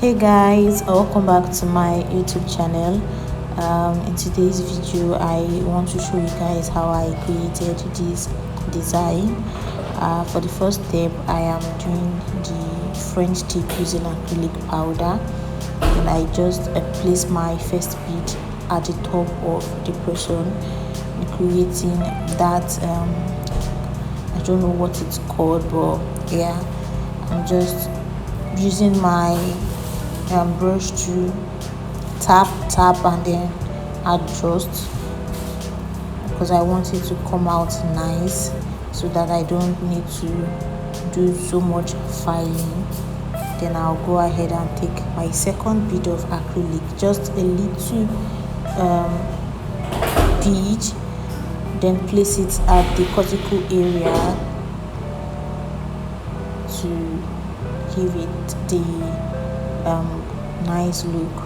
Hey guys, welcome back to my YouTube channel. In today's video I want to show you guys how I created this design. For the first step I am doing the French tip using acrylic powder, and I just place my first bead at the top of the person, creating that I don't know what it's called, but yeah, I'm just using my brush to tap and then adjust, because I want it to come out nice so that I don't need to do so much filing. Then I'll go ahead and take my second bead of acrylic, just a little bead, then place it at the cortical area to give it the nice look.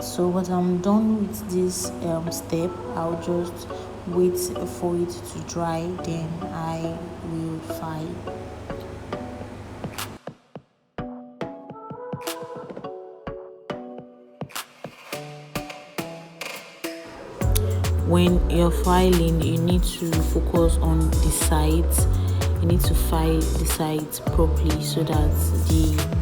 So once I'm done with this step, I'll just wait for it to dry, then I will file. When you're filing, you need to focus on the sides. You need to file the sides properly so that the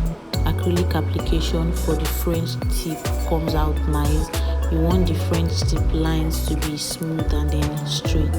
acrylic application for the French tip comes out nice. You want the French tip lines to be smooth and then straight.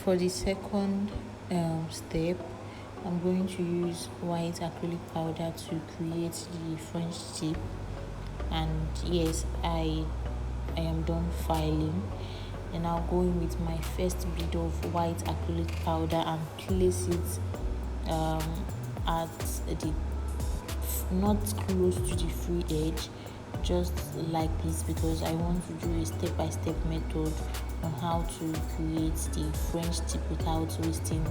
For the second step, I'm going to use white acrylic powder to create the French tip. And yes, I am done filing. And I'll go in with my first bead of white acrylic powder and place it at the not close to the free edge, just like this, because I want to do a step-by-step method on how to create the French tip without wasting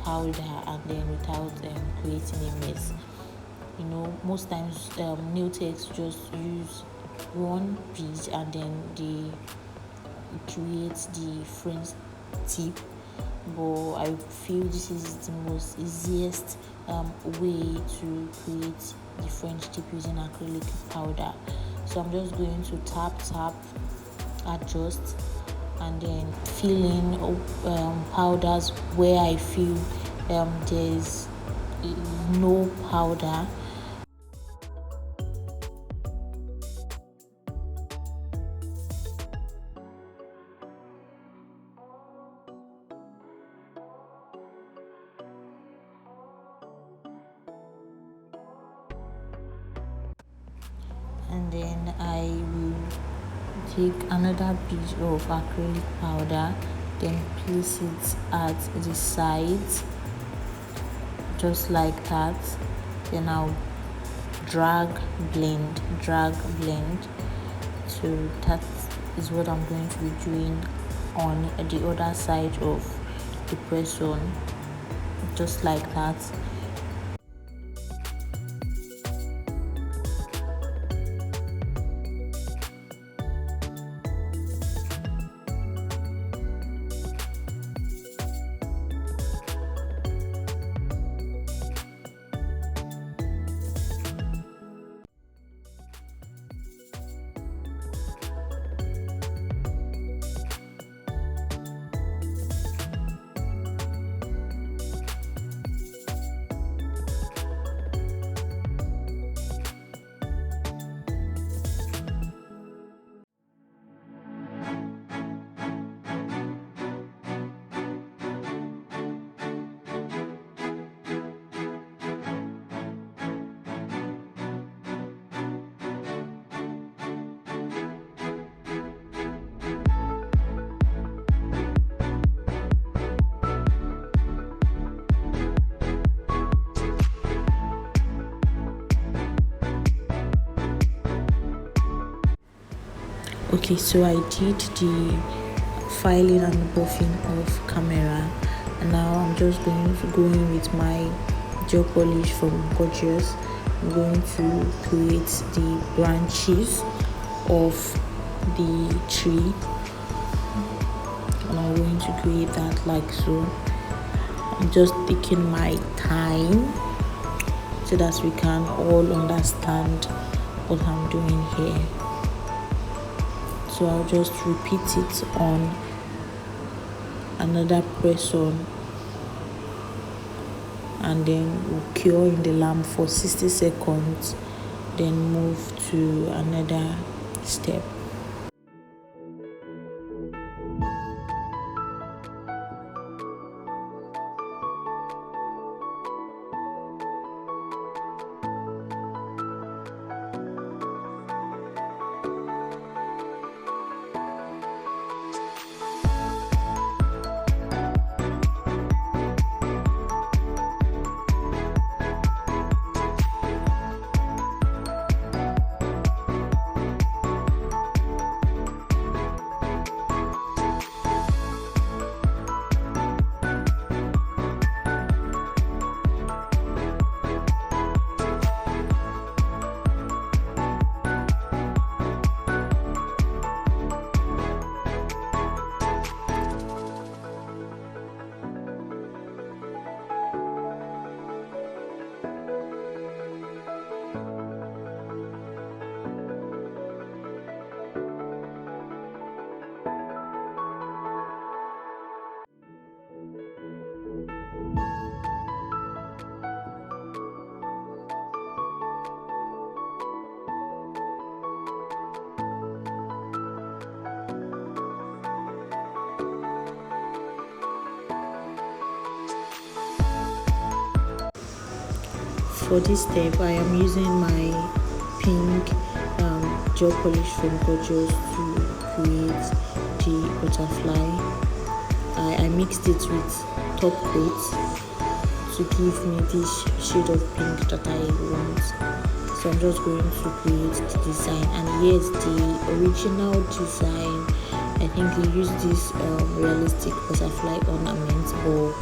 powder and then without creating a mess. You know, most times nail techs just use one bead and then they create the French tip, but I feel this is the most easiest way to create the French tip using acrylic powder. So I'm just going to tap, adjust, and then fill in powders where I feel there's no powder. And then I will take another piece of acrylic powder, then place it at the sides, just like that. Then I'll drag, blend. So that is what I'm going to be doing on the other side of the person, just like that. Okay, so I did the filing and buffing of camera, and now I'm just going to go in with my gel polish from Gorgeous. I'm going to create the branches of the tree, and I'm going to create that like so. I'm just taking my time so that we can all understand what I'm doing here. So I'll just repeat it on another press on, and then we'll cure in the lamp for 60 seconds, then move to another step. For this step, I am using my pink gel polish from Gorgeous to create the butterfly. I mixed it with top coat to give me this shade of pink that I want. So I'm just going to create the design, and yes, the original design, I think he used this realistic butterfly ornament, but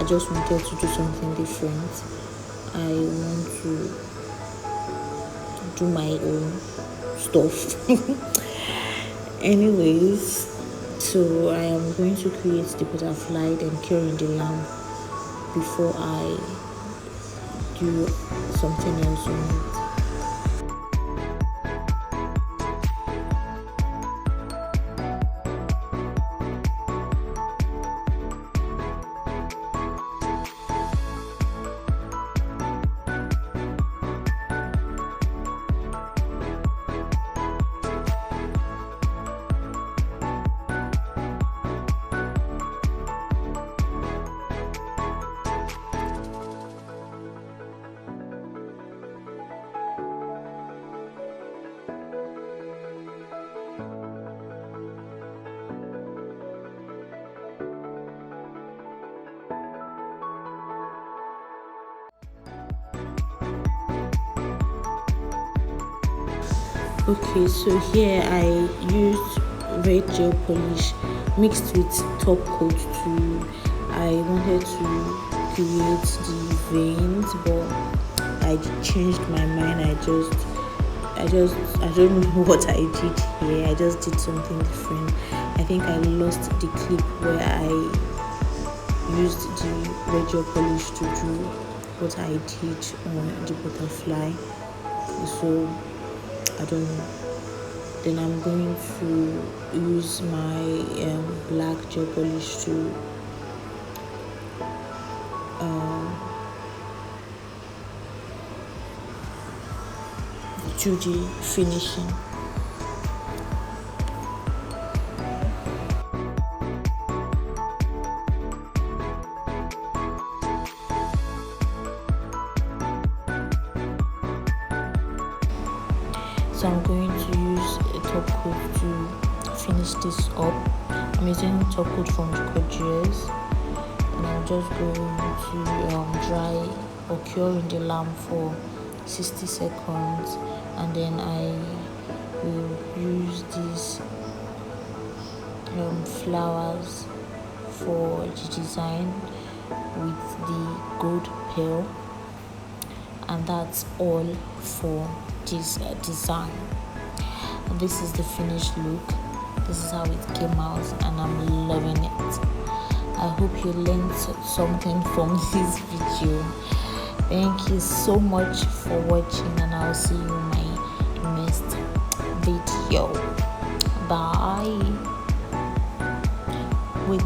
I just wanted to do something different. I want to do my own stuff. Anyways, so I am going to create the butterfly, then cure in the lamp before I do something else on it. Okay, so here I used red gel polish mixed with top coat to, I wanted to create the veins, but I changed my mind. I don't know what I did here. I just did something different. I think I lost the clip where I used the red gel polish to do what I did on the butterfly. So I don't know. Then I'm going to use my black gel polish to do the finishing. So I'm going to use a top coat to finish this up. I'm using top coat from Gorgeous, and I'm just going to dry or cure in the lamp for 60 seconds, and then I will use this flowers for the design with the gold pearl, and that's all for this design. This is the finished look. This is how it came out, and I'm loving it. I hope you learned something from this video. Thank you so much for watching, and I'll see you in my next video. Bye. Wait,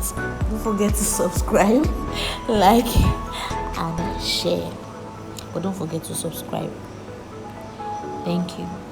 don't forget to subscribe, like, and share. But don't forget to subscribe. Thank you.